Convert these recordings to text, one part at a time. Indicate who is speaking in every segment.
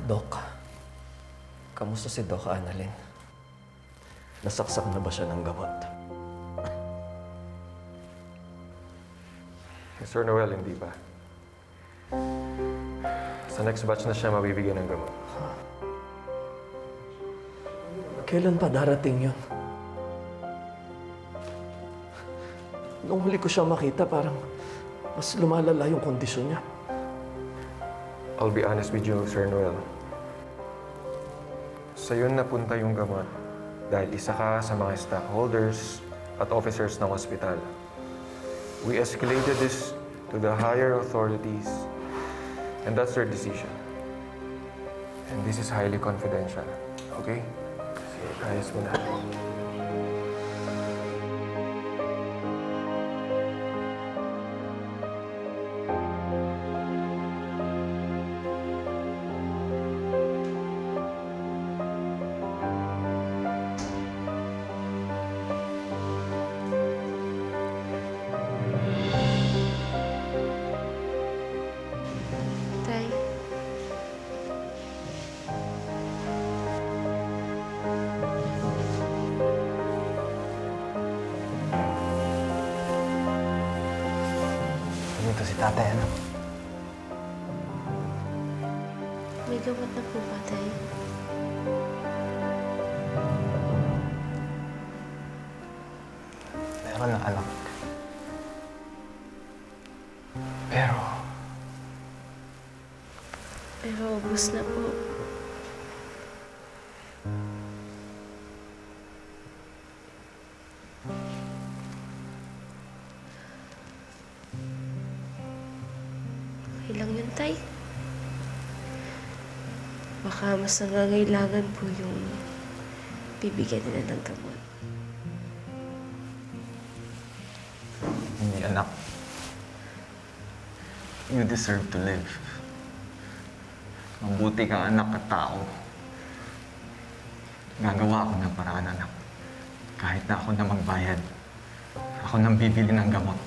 Speaker 1: Doc, kamusta si Doc Annalyn? Nasaksak na ba siya ng gamot?
Speaker 2: Sir Noel, hindi pa. Sa next batch na siya mabibigyan ng gamot.
Speaker 1: Kailan pa darating yun? Nung huli ko siya makita, parang mas lumalala yung kondisyon niya.
Speaker 2: I'll be honest with you, Sir Noel. Sa'yo napunta yung gamot dahil isa ka sa mga stockholders at officers ng ospital. We escalated this to the higher authorities and that's their decision. And this is highly confidential, okay? Sige, ayos mo na.
Speaker 3: Tay.
Speaker 1: Dito si tatay, ano?
Speaker 3: May gamot na po ba, Tay?
Speaker 1: Meron na, anak. Pero,
Speaker 3: Pero ubus na po. Okay lang yun, Tay. Baka mas nangangailangan po yung bibigyan nila ng gamot.
Speaker 4: Hindi, anak. You deserve to live. Mabuti kang anak at tao. Gagawa ako ng paraan, anak. Kahit na ako na magbayad, ako nang bibili ng gamot.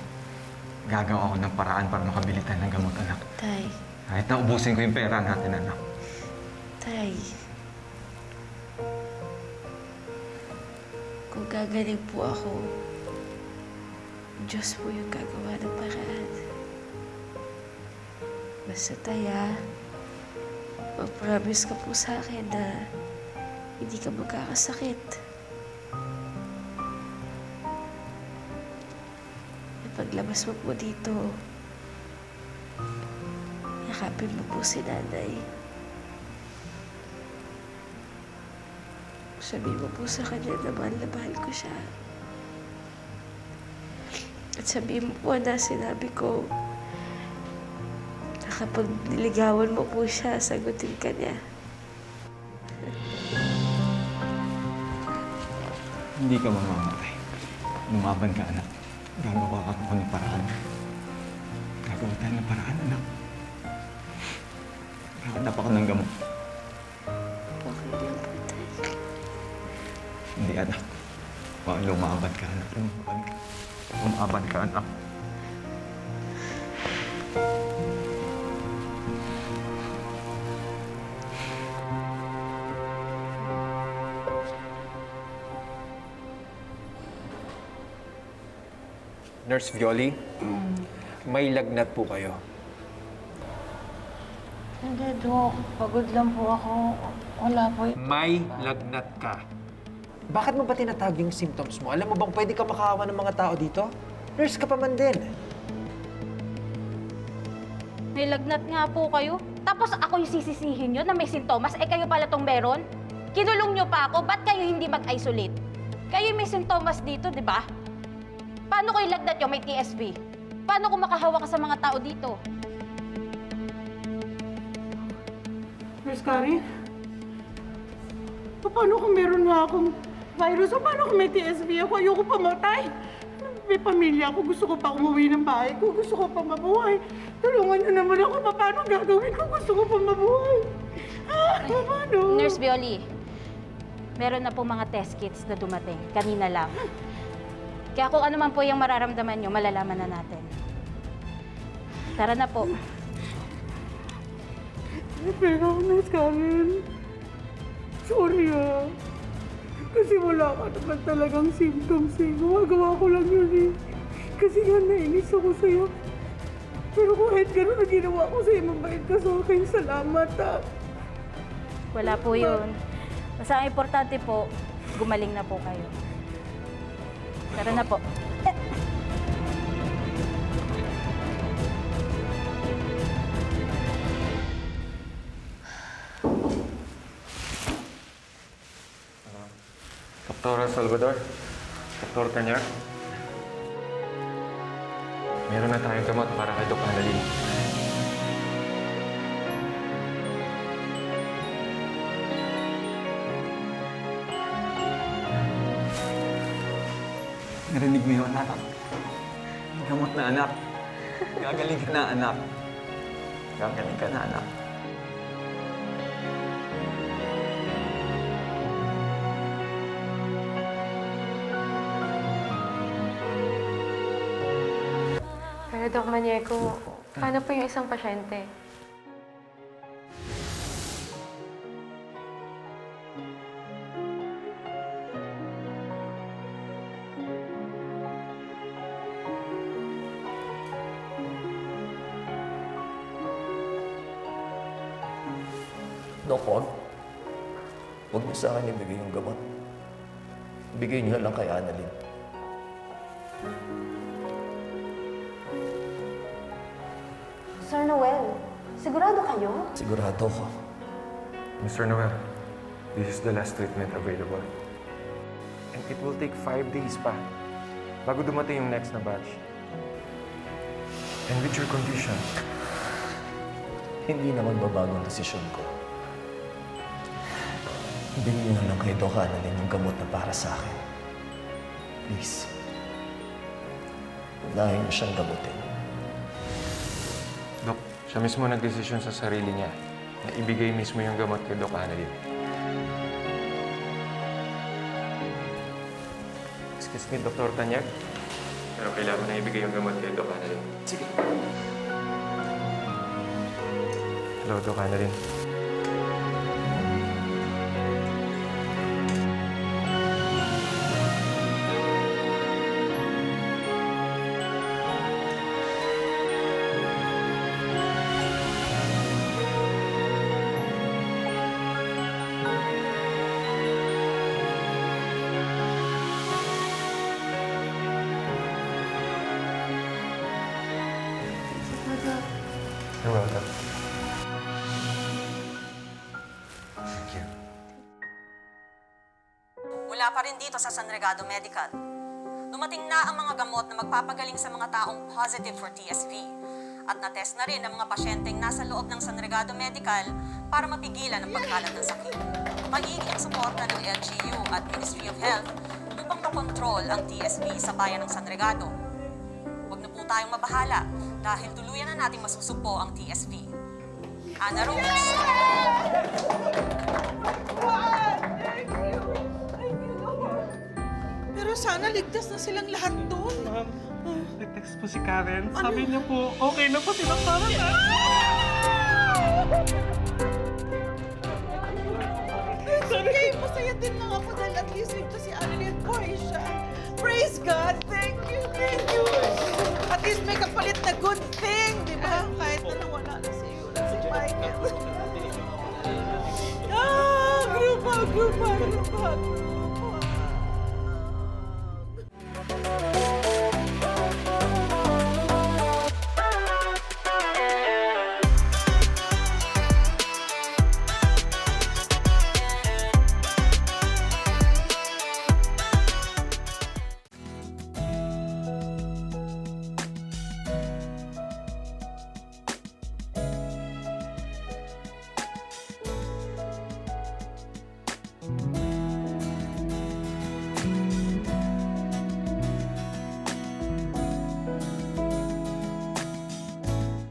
Speaker 4: Gagawa ako ng paraan para makabili tayo ng gamot, anak.
Speaker 3: Tay.
Speaker 4: Kahit na ubusin ko yung pera natin, anak.
Speaker 3: Tay. Kung gagaling po ako, Diyos po yung gagawa ng paraan. Basta Tay, mag-promise ka po sa akin na hindi ka magkakasakit. Paglabas mo po dito, yakapin mo po si nanay. Sabihin mo po sa kanya na mahal ko siya. At sabihin mo po na sinabi ko na kapag niligawan mo po siya, sagutin ka niya.
Speaker 4: Hindi ka mamamatay. Lumaban ka, anak. Gagawa ako ng paraan. Gagawa tayo ng paraan, anak. Hanap ako ng gamot.
Speaker 3: Okay lang po, Tay.
Speaker 4: Hindi, anak. Lumaban ka, anak. Lumaban ka. Lumaban ka, anak.
Speaker 5: Nurse Violi, may lagnat po kayo.
Speaker 6: Hindi, Dok. Pagod lang po ako. Wala po.
Speaker 5: May lagnat ka. Bakit mo ba tinatawag yung symptoms mo? Alam mo bang pwede ka makahawa ng mga tao dito? Nurse ka pa man din.
Speaker 6: May lagnat nga po kayo. Tapos ako yung sisisihin nyo na may sintomas, eh kayo pala tong meron? Kinulong nyo pa ako, ba't kayo hindi mag-isolate? Kayo may sintomas dito, di ba? Paano ko yung lagnat nyo? May TSV. Paano ko makahawa ka sa mga tao dito?
Speaker 7: Nurse Karen, paano kung meron nga akong virus? O paano kung may TSV ako? Ayoko pamatay. May pamilya ako. Gusto ko pa umuwi ng bahay ko. Gusto ko pa mabuhay. Tulungan niyo naman ako. Paano gagawin ko? Gusto ko pa mabuhay. Paano?
Speaker 6: Nurse Violi, meron na po mga test kits na dumating. Kanina lang. Kaya kung ano man po yung mararamdaman nyo, malalaman na natin. Tara na po.
Speaker 7: Pero, Miss Karen, sorry Kasi wala ka naman talagang symptoms eh. Gumagawa ko lang yun eh. Kasi nga nainis ako sa'yo. Pero kahit gano'n na ginawa ko sa'yo, mabait ka sa akin. Salamat
Speaker 6: Wala po yun. Basta ang importante po, gumaling na po kayo. Tara na po.
Speaker 2: Dr. Salvador, Dr. Tanyag, meron na tayong gamot para kay Doc Annalyn.
Speaker 4: Narinig mo yun, anak. May gamot na, anak. Gagaling ka na, anak. Gagaling ka na, anak.
Speaker 8: Pero Doc Maniego, paano po yung isang pasyente?
Speaker 1: Dok, huwag. Huwag niyo sa akin ibigay yung gamot. Ibigay niyo lang kay Annalyn.
Speaker 6: Sir Noel, sigurado kayo?
Speaker 1: Sigurado ko.
Speaker 2: Mr. Noel, this is the last treatment available. And it will take 5 days pa bago dumating yung next na batch. And with your condition,
Speaker 1: Hindi naman babago ang desisyon ko. Bigyan niyo lang kay Doc Annalyn yung gamot na para sa akin. Please. Unahin niyo siyang gamutin.
Speaker 2: Doc, siya mismo nagdesisyon sa sarili niya na ibigay mismo yung gamot kay Doc Annalyn. Excuse me, Dr. Tanyag. Pero kailangan na ibigay yung gamot kay Doc Annalyn.
Speaker 1: Sige.
Speaker 2: Hello, Doc Annalyn. You're welcome.
Speaker 9: Mula pa rin dito sa San Regado Medical, dumating na ang mga gamot na magpapagaling sa mga taong positive for TSV at na-test na rin ang mga pasyenteng nasa loob ng San Regado Medical para mapigilan ang pagkalat ng sakit. Magiging ang suporta ng LGU at Ministry of Health upang makontrol ang TSV sa bayan ng San Regado. Huwag na po tayong mabahala dahil tuluyan na nating masusugpo ang TSV. Ana Rose.
Speaker 7: Pero sana ligtas na silang lahat doon.
Speaker 10: Ma'am, nag-text po si Karen. Sabi niya po, okay na po silang para na.
Speaker 7: Okay, masaya din lang ako dahil at least ligtas si Annalyn Portia. Praise God! Thank you! Thank you! At least may kapalit na good thing, di ba? Kahit na nawala na si Yula, si Michael. Group hug, group hug, group hug.